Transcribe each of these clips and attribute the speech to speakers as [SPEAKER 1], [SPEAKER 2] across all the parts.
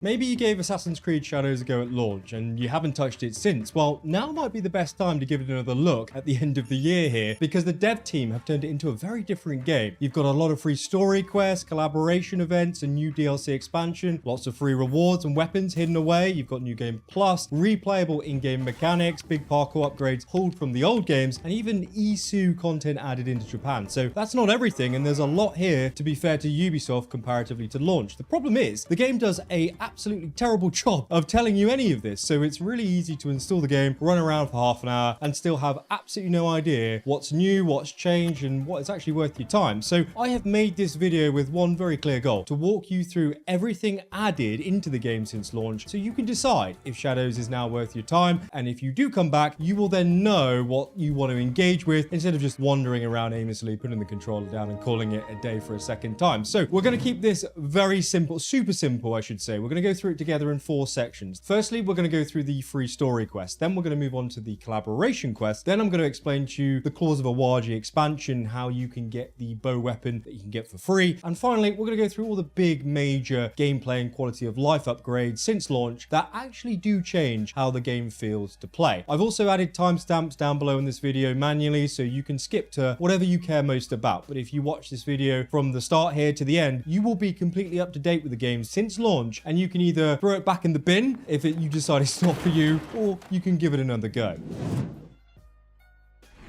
[SPEAKER 1] Maybe you gave Assassin's Creed Shadows a go at launch and you haven't touched it since. Well, now might be the best time to give it another look at the end of the year here, because the dev team have turned it into a very different game. You've got a lot of free story quests, collaboration events, a new DLC expansion, lots of free rewards and weapons hidden away. You've got New Game Plus, replayable in-game mechanics, big parkour upgrades pulled from the old games, and even Isu content added into Japan. So that's not everything, and there's a lot here, to be fair to Ubisoft, comparatively to launch. The problem is, the game does a absolutely terrible job of telling you any of this, so it's really easy to install the game, run around for half an hour, and still have absolutely no idea what's new, what's changed, and what is actually worth your time. So I have made this video with one very clear goal: to walk you through everything added into the game since launch, so you can decide if Shadows is now worth your time, and if you do come back, you will then know what you want to engage with, instead of just wandering around aimlessly, putting the controller down and calling it a day for a second time. So we're going to keep this very simple, super simple, I should say. We're going to go through it together in 4 sections. Firstly, we're going to go through the free story quest. Then we're going to move on to the collaboration quest. Then I'm going to explain to you the Claws of Awaji expansion, how you can get the bow weapon that you can get for free. And finally, we're going to go through all the big major gameplay and quality of life upgrades since launch that actually do change how the game feels to play. I've also added timestamps down below in this video manually, so you can skip to whatever you care most about. But if you watch this video from the start here to the end, you will be completely up to date with the game since launch, and you can either throw it back in the bin if you decide it's not for you, or you can give it another go.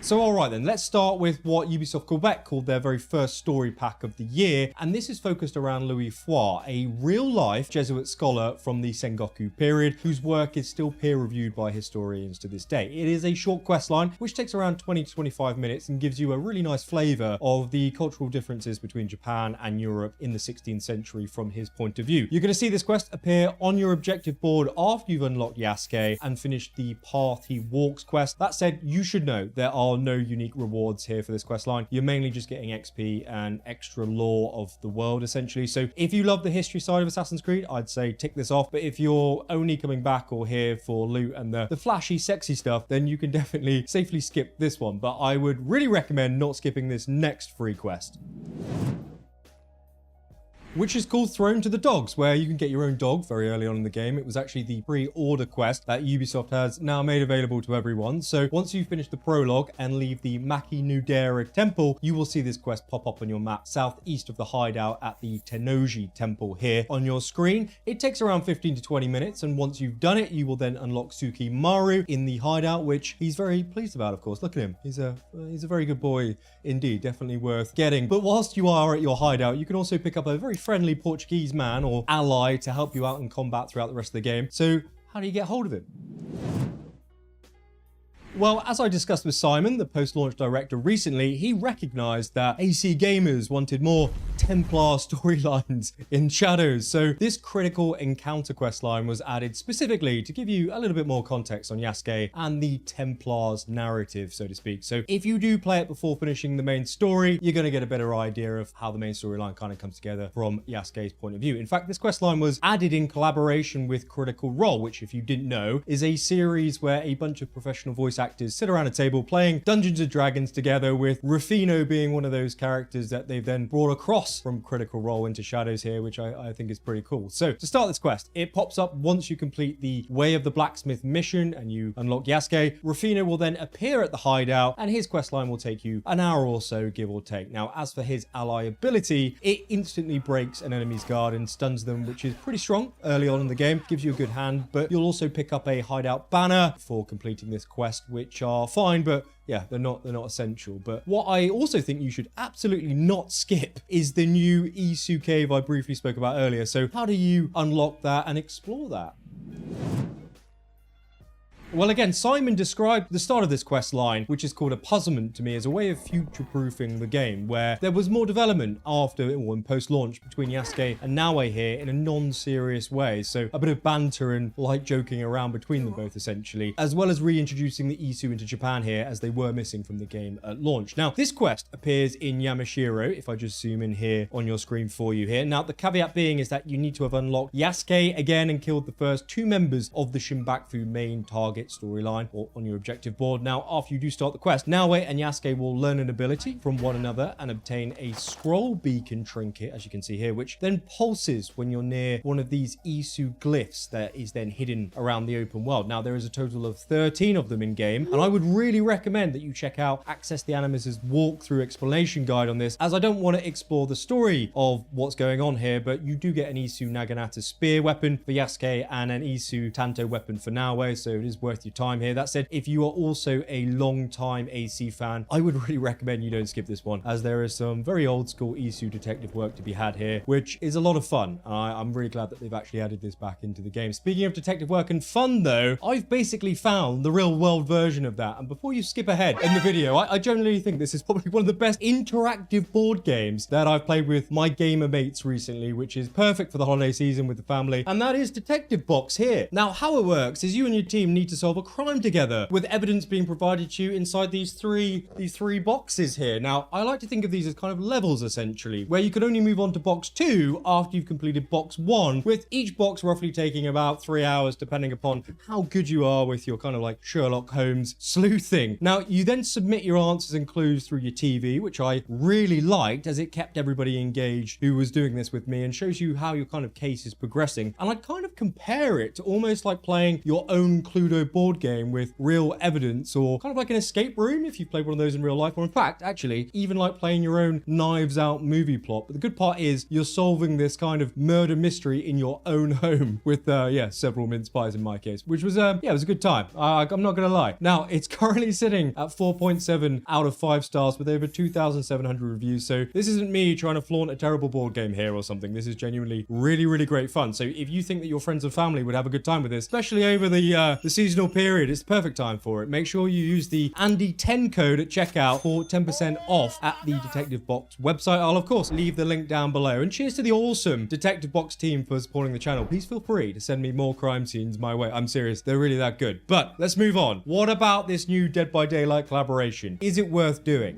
[SPEAKER 1] So all right then, let's start with what Ubisoft Quebec called their very first story pack of the year, and this is focused around Luís Frois, a real-life Jesuit scholar from the Sengoku period, whose work is still peer-reviewed by historians to this day. It is a short quest line, which takes around 20 to 25 minutes and gives you a really nice flavour of the cultural differences between Japan and Europe in the 16th century from his point of view. You're going to see this quest appear on your objective board after you've unlocked Yasuke and finished the Path He Walks quest. That said, you should know there are no unique rewards here for this quest line. You're mainly just getting XP and extra lore of the world, essentially. So if you love the history side of Assassin's Creed, I'd say tick this off. But if you're only coming back or here for loot and the flashy, sexy stuff, then you can definitely safely skip this one. But I would really recommend not skipping this next free quest, which is called Thrown to the Dogs, where you can get your own dog very early on in the game. It was actually the pre-order quest that Ubisoft has now made available to everyone. So once you finish the prologue and leave the Maki Temple, you will see this quest pop up on your map southeast of the hideout at the Tennoji Temple here on your screen. It takes around 15 to 20 minutes, and once you've done it, you will then unlock Tsuki-maru in the hideout, which he's very pleased about, of course. Look at him. He's a very good boy indeed, definitely worth getting. But whilst you are at your hideout, you can also pick up a very friendly Portuguese man or ally to help you out in combat throughout the rest of the game. So how do you get hold of him? Well, as I discussed with Simon, the post-launch director, recently, he recognized that AC gamers wanted more Templar storylines in Shadows. So this critical encounter quest line was added specifically to give you a little bit more context on Yasuke and the Templars narrative, so to speak. So if you do play it before finishing the main story, you're going to get a better idea of how the main storyline kind of comes together from Yasuke's point of view. In fact, this quest line was added in collaboration with Critical Role, which, if you didn't know, is a series where a bunch of professional voice actors sit around a table playing Dungeons & Dragons together, with Rufino being one of those characters that they've then brought across from Critical Role into Shadows here, which I think is pretty cool. So to start this quest, it pops up once you complete the Way of the Blacksmith mission and you unlock Yasuke. Rufino will then appear at the hideout, and his quest line will take you an hour or so, give or take. Now, as for his ally ability, it instantly breaks an enemy's guard and stuns them, which is pretty strong early on in the game. Gives you a good hand, but you'll also pick up a hideout banner for completing this quest, which are fine, but yeah, they're not essential. But what I also think you should absolutely not skip is the new Isu cave I briefly spoke about earlier. So how do you unlock that and explore that? Well, again, Simon described the start of this quest line, which is called a puzzlement to me, as a way of future-proofing the game, where there was more development after or in post-launch between Yasuke and Naoe here in a non-serious way. So a bit of banter and light joking around between them both, essentially, as well as reintroducing the Isu into Japan here, as they were missing from the game at launch. Now, this quest appears in Yamashiro, if I just zoom in here on your screen for you here. Now, the caveat being is that you need to have unlocked Yasuke again and killed the first 2 members of the Shinbaku main target target storyline or on your objective board. Now, after you do start the quest, Naoe and Yasuke will learn an ability from one another and obtain a scroll beacon trinket, as you can see here, which then pulses when you're near one of these Isu glyphs that is then hidden around the open world. Now, there is a total of 13 of them in game, and I would really recommend that you check out Access the Animus's walkthrough explanation guide on this, as I don't want to explore the story of what's going on here, but you do get an Isu Naginata spear weapon for Yasuke and an Isu Tanto weapon for Naoe, so it is worth your time here. That said, if you are also a long-time AC fan, I would really recommend you don't skip this one, as there is some very old-school Isu detective work to be had here, which is a lot of fun. I'm really glad that they've actually added this back into the game. Speaking of detective work and fun, though, I've basically found the real-world version of that, and before you skip ahead in the video, I generally think this is probably one of the best interactive board games that I've played with my gamer mates recently, which is perfect for the holiday season with the family, and that is Detective Box here. Now, how it works is you and your team need to solve a crime together, with evidence being provided to you inside these three boxes here. Now, I like to think of these as kind of levels, essentially, where you can only move on to box 2 after you've completed box 1, with each box roughly taking about 3 hours, depending upon how good you are with your kind of like Sherlock Holmes sleuthing. Now, you then submit your answers and clues through your TV, which I really liked, as it kept everybody engaged who was doing this with me and shows you how your kind of case is progressing. And I'd kind of compare it to almost like playing your own Cluedo board game with real evidence, or kind of like an escape room if you've played one of those in real life, or in fact, actually, even like playing your own Knives Out movie plot. But the good part is you're solving this kind of murder mystery in your own home with, several mince pies in my case, which was, it was a good time. I'm not gonna lie. Now, it's currently sitting at 4.7 out of 5 stars with over 2,700 reviews. So this isn't me trying to flaunt a terrible board game here or something. This is genuinely really, really great fun. So if you think that your friends and family would have a good time with this, especially over the seasonal period, it's the perfect time for it. Make sure you use the Andy10 code at checkout for 10% off at the Detective Box website. I'll of course leave the link down below. And cheers to the awesome Detective Box team for supporting the channel. Please feel free to send me more crime scenes my way. I'm serious, they're really that good. But let's move on. What about this new Dead by Daylight collaboration? Is it worth doing?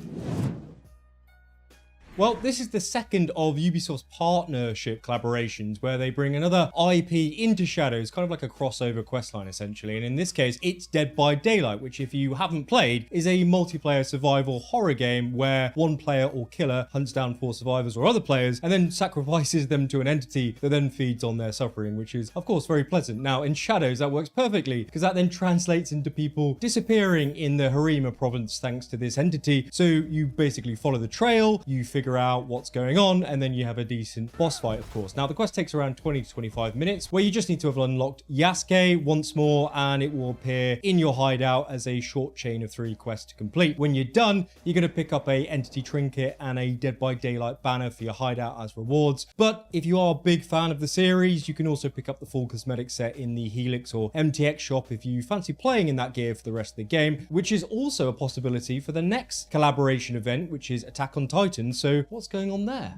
[SPEAKER 1] Well, this is the second of Ubisoft's partnership collaborations where they bring another IP into Shadows, kind of like a crossover questline essentially. And in this case, it's Dead by Daylight, which if you haven't played, is a multiplayer survival horror game where one player or killer hunts down 4 survivors or other players and then sacrifices them to an entity that then feeds on their suffering, which is of course very pleasant. Now in Shadows, that works perfectly because that then translates into people disappearing in the Harima province thanks to this entity. So you basically follow the trail, you figure out what's going on, and then you have a decent boss fight, of course. Now, the quest takes around 20 to 25 minutes, where you just need to have unlocked Yasuke once more, and it will appear in your hideout as a short chain of 3 quests to complete. When you're done, you're going to pick up a entity trinket and a Dead by Daylight banner for your hideout as rewards. But if you are a big fan of the series, you can also pick up the full cosmetic set in the Helix or MTX shop if you fancy playing in that gear for the rest of the game, which is also a possibility for the next collaboration event, which is Attack on Titan. So what's going on there?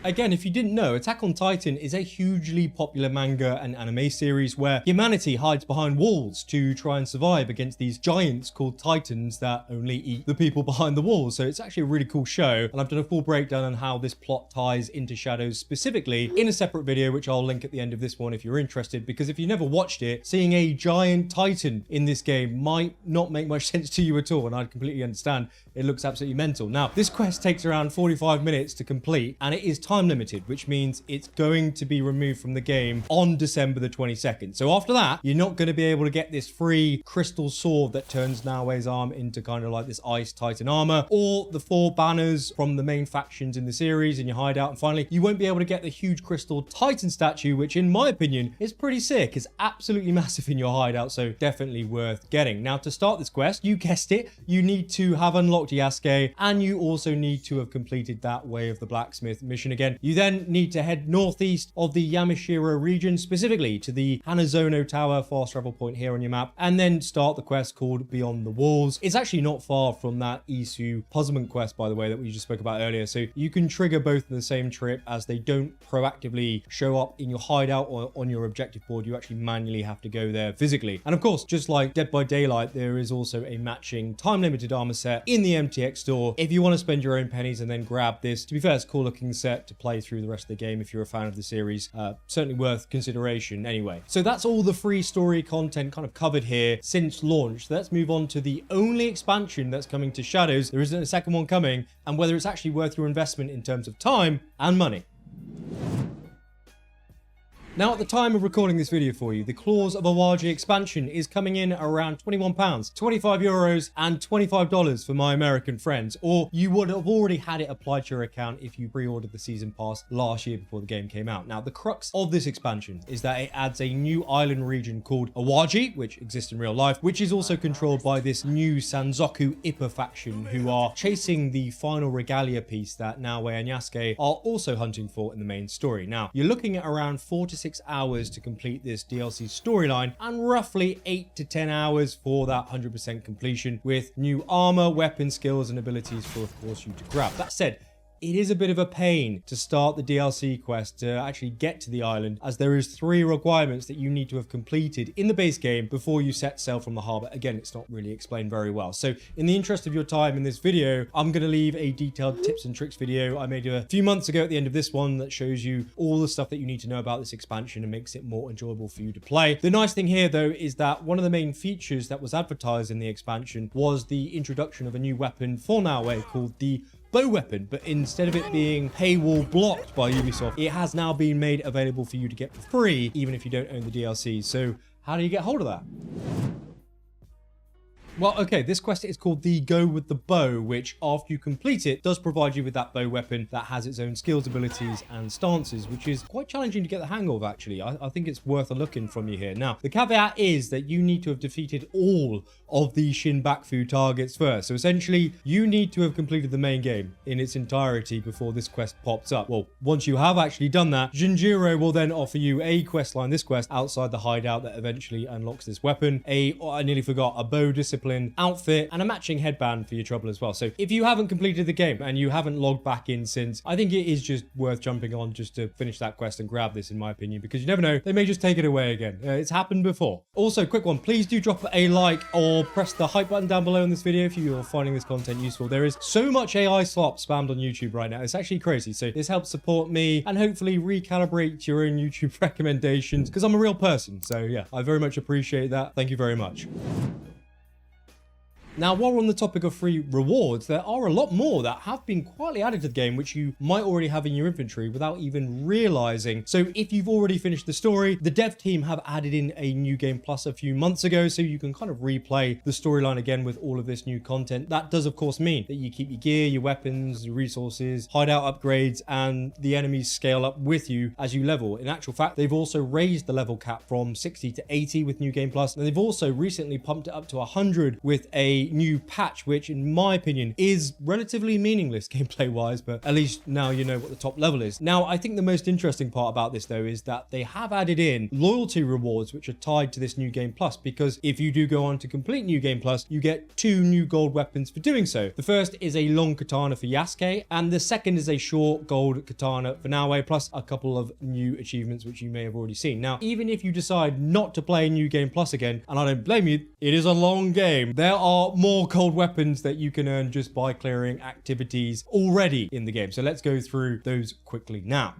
[SPEAKER 1] Again, if you didn't know, Attack on Titan is a hugely popular manga and anime series where humanity hides behind walls to try and survive against these giants called Titans that only eat the people behind the walls. So it's actually a really cool show, and I've done a full breakdown on how this plot ties into Shadows specifically in a separate video, which I'll link at the end of this one if you're interested, because if you never watched it, seeing a giant Titan in this game might not make much sense to you at all, and I'd completely understand. It looks absolutely mental. Now, this quest takes around 45 minutes to complete, and it is time limited, which means it's going to be removed from the game on December the 22nd. So after that, you're not going to be able to get this free crystal sword that turns Naoe's arm into kind of like this ice Titan armor, or the 4 banners from the main factions in the series in your hideout. And finally, you won't be able to get the huge crystal Titan statue, which in my opinion is pretty sick. It's absolutely massive in your hideout, so definitely worth getting. Now, to start this quest, you guessed it, you need to have unlocked Yasuke, and you also need to have completed that Way of the Blacksmith mission again. You then need to head northeast of the Yamashiro region, specifically to the Hanazono Tower fast travel point here on your map, and then start the quest called Beyond the Walls. It's actually not far from that Isu Puzzlement quest, by the way, that we just spoke about earlier, so you can trigger both in the same trip, as they don't proactively show up in your hideout or on your objective board. You actually manually have to go there physically. And of course, just like Dead by Daylight, there is also a matching time-limited armor set in the MTX store if you want to spend your own pennies and then grab this, to be fair, it's a cool looking set to to play through the rest of the game if you're a fan of the series. Certainly worth consideration anyway. So that's all the free story content kind of covered here since launch. Let's move on to the only expansion that's coming to Shadows. There isn't a second one coming, and whether it's actually worth your investment in terms of time and money. Now, at the time of recording this video for you, the Claws of Awaji expansion is coming in around £21, 25 euros, and $25 for my American friends, or you would have already had it applied to your account if you pre-ordered the season pass last year before the game came out. Now, the crux of this expansion is that it adds a new island region called Awaji, which exists in real life, which is also controlled by this new Sanzoku Ippa faction, who are chasing the final regalia piece that Naoe and Yasuke are also hunting for in the main story. Now, you're looking at around 4 to 6 hours to complete this DLC storyline, and roughly 8 to 10 hours for that 100% completion, with new armor, weapon skills, and abilities for, of course, you to grab. That said, it is a bit of a pain to start the DLC quest to actually get to the island, as there is 3 requirements that you need to have completed in the base game before you set sail from the harbor. Again, it's not really explained very well. So in the interest of your time in this video, I'm going to leave a detailed tips and tricks video I made a few months ago at the end of this one that shows you all the stuff that you need to know about this expansion and makes it more enjoyable for you to play. The nice thing here, though, is that one of the main features that was advertised in the expansion was the introduction of a new weapon for Naoe called the bow weapon, but instead of it being paywall blocked by Ubisoft, it has now been made available for you to get for free, even if you don't own the DLC. So how do you get hold of that? Well, okay, this quest is called the Go with the Bow, which after you complete it does provide you with that bow weapon that has its own skills, abilities, and stances, which is quite challenging to get the hang of, actually. I think it's worth a look in from you here. Now, the caveat is that you need to have defeated all of the Shinbaku targets first. So essentially, you need to have completed the main game in its entirety before this quest pops up. Well, once you have actually done that, Junjiro will then offer you a quest line, this quest, outside the hideout that eventually unlocks this weapon. I nearly forgot, a bow discipline outfit and a matching headband for your trouble as well. So if you haven't completed the game and you haven't logged back in since, I think it is just worth jumping on just to finish that quest and grab this, in my opinion, because you never know, they may just take it away again. It's happened before. Also, quick one, please do drop a like or press the hype button down below in this video if you are finding this content useful. There is so much AI slop spammed on YouTube right now. It's actually crazy. So this helps support me and hopefully recalibrate your own YouTube recommendations, because I'm a real person. So yeah, I very much appreciate that. Thank you very much. Now, while we're on the topic of free rewards, there are a lot more that have been quietly added to the game, which you might already have in your inventory without even realizing. So if you've already finished the story, the dev team have added in a new game plus a few months ago, so you can kind of replay the storyline again with all of this new content. That does, of course, mean that you keep your gear, your weapons, your resources, hideout upgrades, and the enemies scale up with you as you level. In actual fact, they've also raised the level cap from 60 to 80 with New Game Plus, and they've also recently pumped it up to 100 with a new patch, which in my opinion is relatively meaningless gameplay wise, but at least now you know what the top level is. Now, I think the most interesting part about this, though, is that they have added in loyalty rewards which are tied to this New Game Plus, because if you do go on to complete New Game Plus, you get 2 new gold weapons for doing so. The first is a long katana for Yasuke, and the second is a short gold katana for Naoe, plus a couple of new achievements which you may have already seen. Now, even if you decide not to play New Game Plus again, and I don't blame you, it is a long game, there are more gold weapons that you can earn just by clearing activities already in the game. So let's go through those quickly now.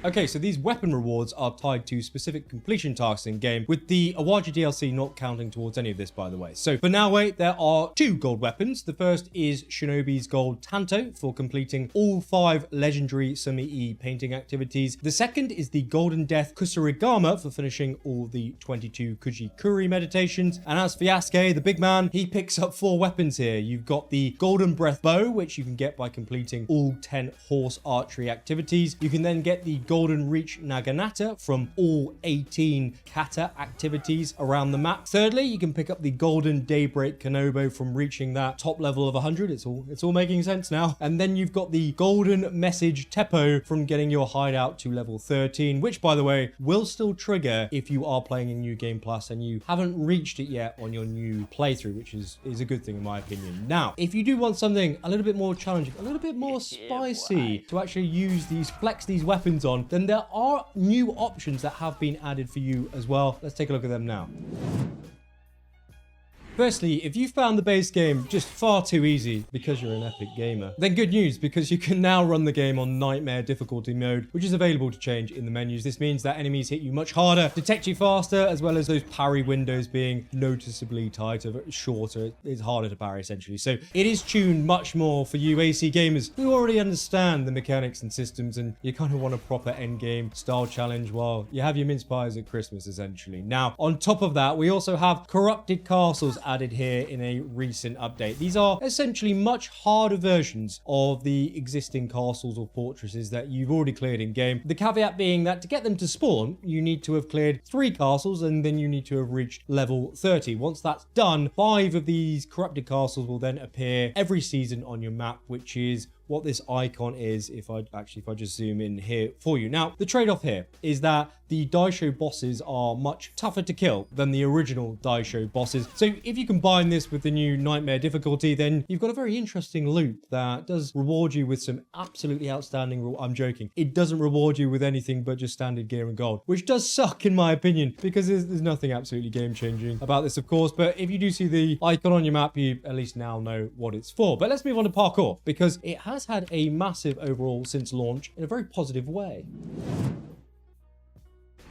[SPEAKER 1] Okay, so these weapon rewards are tied to specific completion tasks in game, with the Awaji DLC not counting towards any of this, by the way. So for Naoe, there are 2 gold weapons. The first is Shinobi's Gold Tanto for completing all 5 legendary Sumii painting activities. The second is the Golden Death Kusarigama for finishing all the 22 Kujikuri meditations. And as for Yasuke, the big man, he picks up 4 weapons here. You've got the Golden Breath Bow, which you can get by completing all 10 horse archery activities. You can then get the Golden Reach Naginata from all 18 kata activities around the map. Thirdly, you can pick up the Golden Daybreak Kanobo from reaching that top level of 100. It's all making sense now. And then you've got the Golden Message Teppo from getting your hideout to level 13, which, by the way, will still trigger if you are playing in New Game Plus and you haven't reached it yet on your new playthrough, which is a good thing in my opinion. Now, if you do want something a little bit more challenging, a little bit more spicy to actually flex these weapons on, then there are new options that have been added for you as well. Let's take a look at them now. Firstly, if you found the base game just far too easy because you're an epic gamer, then good news, because you can now run the game on Nightmare difficulty mode, which is available to change in the menus. This means that enemies hit you much harder, detect you faster, as well as those parry windows being noticeably tighter, shorter. It's harder to parry essentially. So it is tuned much more for you AC gamers who already understand the mechanics and systems, and you kind of want a proper end game style challenge while you have your mince pies at Christmas essentially. Now, on top of that, we also have corrupted castles added here in a recent update. These are essentially much harder versions of the existing castles or fortresses that you've already cleared in game. The caveat being that to get them to spawn, you need to have cleared 3 castles and then you need to have reached level 30. Once that's done, 5 of these corrupted castles will then appear every season on your map, which is what this icon is. If I just zoom in here for you. Now, the trade-off here is that the Daisho bosses are much tougher to kill than the original Daisho bosses. So if you combine this with the new Nightmare difficulty, then you've got a very interesting loop that does reward you with some absolutely outstanding I'm joking. It doesn't reward you with anything but just standard gear and gold, which does suck in my opinion, because there's nothing absolutely game-changing about this, of course. But if you do see the icon on your map, you at least now know what it's for. But let's move on to parkour, because it has had a massive overhaul since launch in a very positive way.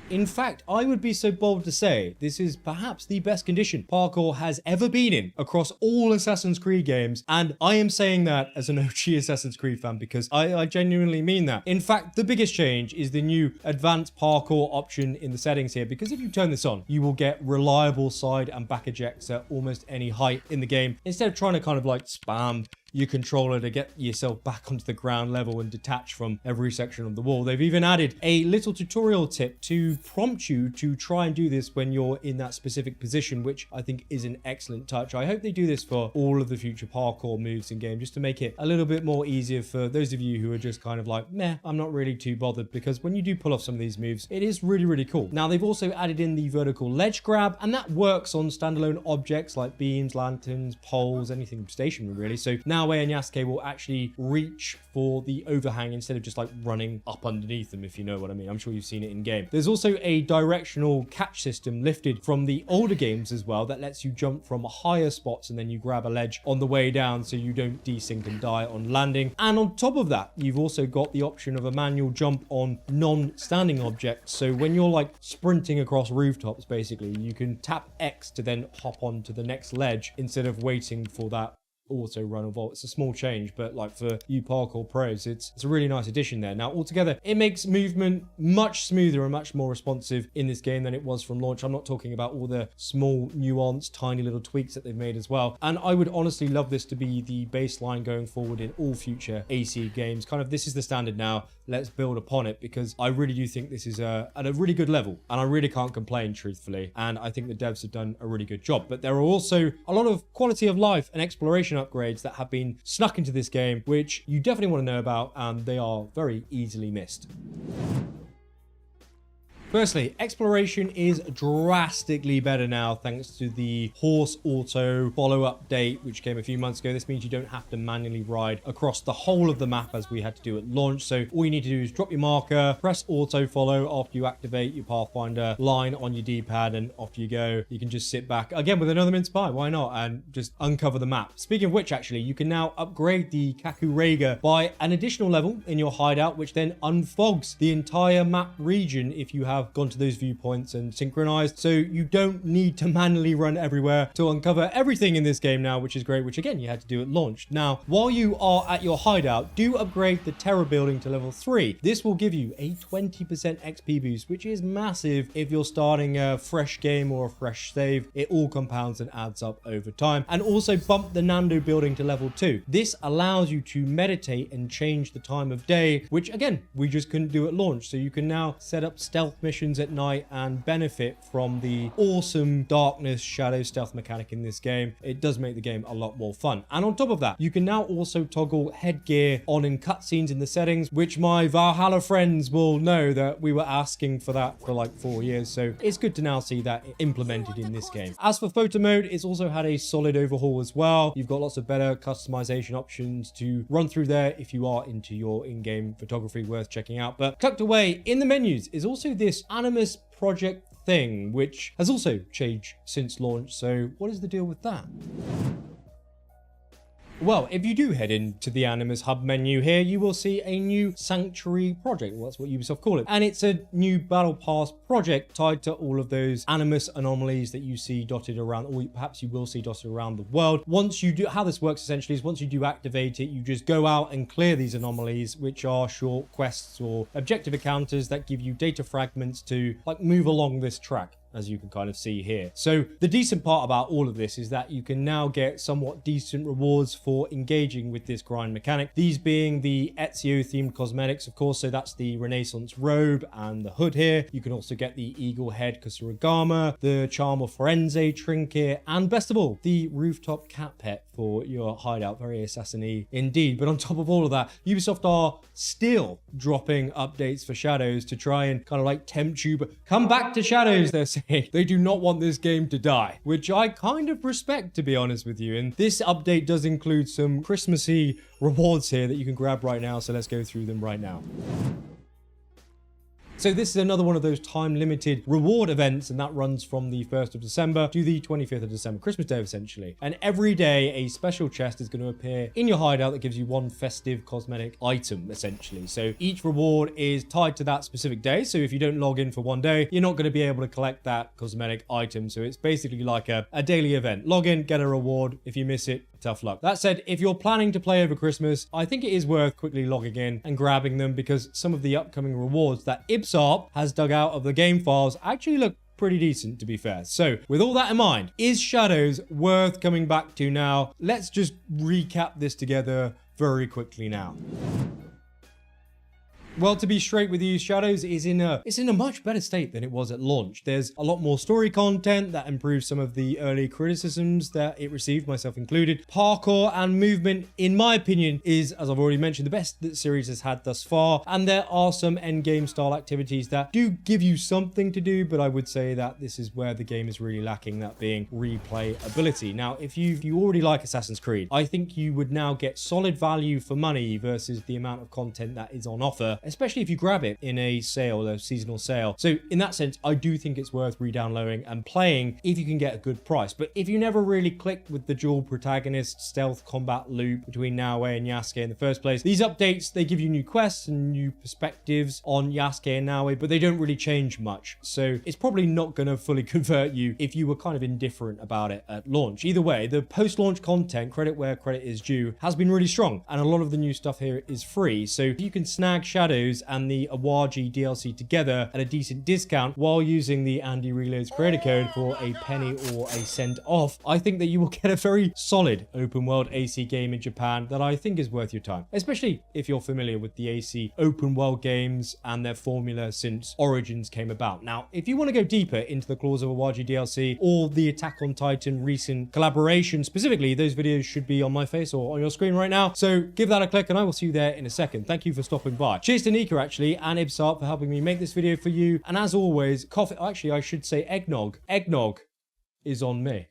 [SPEAKER 1] In fact, I would be so bold to say this is perhaps the best condition parkour has ever been in across all Assassin's Creed games, and I am saying that as an OG Assassin's Creed fan because I genuinely mean that. In fact, the biggest change is the new advanced parkour option in the settings here, because if you turn this on, you will get reliable side and back ejects at almost any height in the game, instead of trying to kind of like spam your controller to get yourself back onto the ground level and detach from every section of the wall. They've even added a little tutorial tip to prompt you to try and do this when you're in that specific position, which I think is an excellent touch. I hope they do this for all of the future parkour moves in game, just to make it a little bit more easier for those of you who are just kind of like, meh, I'm not really too bothered, because when you do pull off some of these moves, it is really, really cool. Now, they've also added in the vertical ledge grab, and that works on standalone objects like beams, lanterns, poles, anything stationary really. So now and Yasuke will actually reach for the overhang instead of just like running up underneath them, if you know what I mean. I'm sure you've seen it in game. There's also a directional catch system lifted from the older games as well that lets you jump from higher spots and then you grab a ledge on the way down so you don't desync and die on landing. And on top of that, you've also got the option of a manual jump on non-standing objects. So when you're like sprinting across rooftops, basically, you can tap X to then hop on to the next ledge instead of waiting for that auto run or vault. It's a small change, but like for you parkour pros, it's a really nice addition there. Now, altogether, it makes movement much smoother and much more responsive in this game than it was from launch. I'm not talking about all the small nuanced tiny little tweaks that they've made as well, and I would honestly love this to be the baseline going forward in all future AC games. Kind of, this is the standard now, let's build upon it, because I really do think this is at a really good level, and I really can't complain, truthfully, and I think the devs have done a really good job. But there are also a lot of quality of life and exploration upgrades that have been snuck into this game, which you definitely want to know about, and they are very easily missed. Firstly, exploration is drastically better now thanks to the horse auto follow update, which came a few months ago. This means you don't have to manually ride across the whole of the map as we had to do at launch. So all you need to do is drop your marker, press auto follow after you activate your Pathfinder line on your D-pad, and off you go. You can just sit back again with another mince pie, why not, and just uncover the map. Speaking of which, actually, you can now upgrade the Kakurega by an additional level in your hideout, which then unfogs the entire map region if you have gone to those viewpoints and synchronized. So you don't need to manually run everywhere to uncover everything in this game now, which is great, which again you had to do at launch. Now, while you are at your hideout, do upgrade the terror building to level 3. This will give you a 20% XP boost, which is massive if you're starting a fresh game or a fresh save. It all compounds and adds up over time. And also bump the Nando building to level 2. This allows you to meditate and change the time of day, which again we just couldn't do at launch. So you can now set up stealth missions at night and benefit from the awesome darkness shadow stealth mechanic in this game. It does make the game a lot more fun. And on top of that, you can now also toggle headgear on in cutscenes in the settings, which my Valhalla friends will know that we were asking for that for like 4 years. So it's good to now see that implemented in this game. As for photo mode, it's also had a solid overhaul as well. You've got lots of better customization options to run through there if you are into your in-game photography, worth checking out. But tucked away in the menus is also this Animus Project thing, which has also changed since launch. So what is the deal with that? Well, if you do head into the Animus hub menu here, you will see a new Sanctuary project. Well, that's what Ubisoft call it. And it's a new Battle Pass project tied to all of those Animus anomalies that you see dotted around, or perhaps you will see dotted around the world. Once you do, how this works essentially is once you do activate it, you just go out and clear these anomalies, which are short quests or objective encounters that give you data fragments to like move along this track, as you can kind of see here. So the decent part about all of this is that you can now get somewhat decent rewards for engaging with this grind mechanic. These being the Ezio themed cosmetics, of course. So that's the Renaissance robe and the hood here. You can also get the eagle head Kusuragama, the Charm of Firenze trinket, and best of all, the rooftop cat pet for your hideout. Very assassin-y indeed. But on top of all of that, Ubisoft are still dropping updates for Shadows to try and kind of like tempt you, but come back to Shadows, they're saying. They do not want this game to die, which I kind of respect, to be honest with you. And this update does include some Christmassy rewards here that you can grab right now. So let's go through them right now. So this is another one of those time-limited reward events, and that runs from the 1st of December to the 25th of December, Christmas Day, essentially. And every day, a special chest is going to appear in your hideout that gives you one festive cosmetic item, essentially. So each reward is tied to that specific day. So if you don't log in for one day, you're not going to be able to collect that cosmetic item. So it's basically like a daily event. Log in, get a reward. If you miss it, tough luck. That said, if you're planning to play over Christmas, I think it is worth quickly logging in and grabbing them, because some of the upcoming rewards that Ipsop has dug out of the game files actually look pretty decent, to be fair. So with all that in mind, is Shadows worth coming back to now? Let's just recap this together very quickly now. Well, to be straight with you, Shadows is in a much better state than it was at launch. There's a lot more story content that improves some of the early criticisms that it received, myself included. Parkour and movement, in my opinion, is, as I've already mentioned, the best that the series has had thus far. And there are some endgame style activities that do give you something to do, but I would say that this is where the game is really lacking, that being replayability. Now, if you already like Assassin's Creed, I think you would now get solid value for money versus the amount of content that is on offer, especially if you grab it in a sale, a seasonal sale. So in that sense, I do think it's worth re-downloading and playing if you can get a good price. But if you never really clicked with the dual protagonist stealth combat loop between Naoe and Yasuke in the first place, these updates, they give you new quests and new perspectives on Yasuke and Naoe, but they don't really change much. So it's probably not going to fully convert you if you were kind of indifferent about it at launch. Either way, the post-launch content, credit where credit is due, has been really strong. And a lot of the new stuff here is free. So if you can snag Shadows and the Awaji DLC together at a decent discount while using the AndyReloads creator code for a penny or a cent off, I think that you will get a very solid open world AC game in Japan that I think is worth your time, especially if you're familiar with the AC open world games and their formula since Origins came about. Now, if you want to go deeper into the Claws of Awaji DLC or the Attack on Titan recent collaboration specifically, those videos should be on my face or on your screen right now. So give that a click and I will see you there in a second. Thank you for stopping by. Cheers to Nika actually and Ibsart for helping me make this video for you. And as always, coffee, actually I should say eggnog. Eggnog is on me.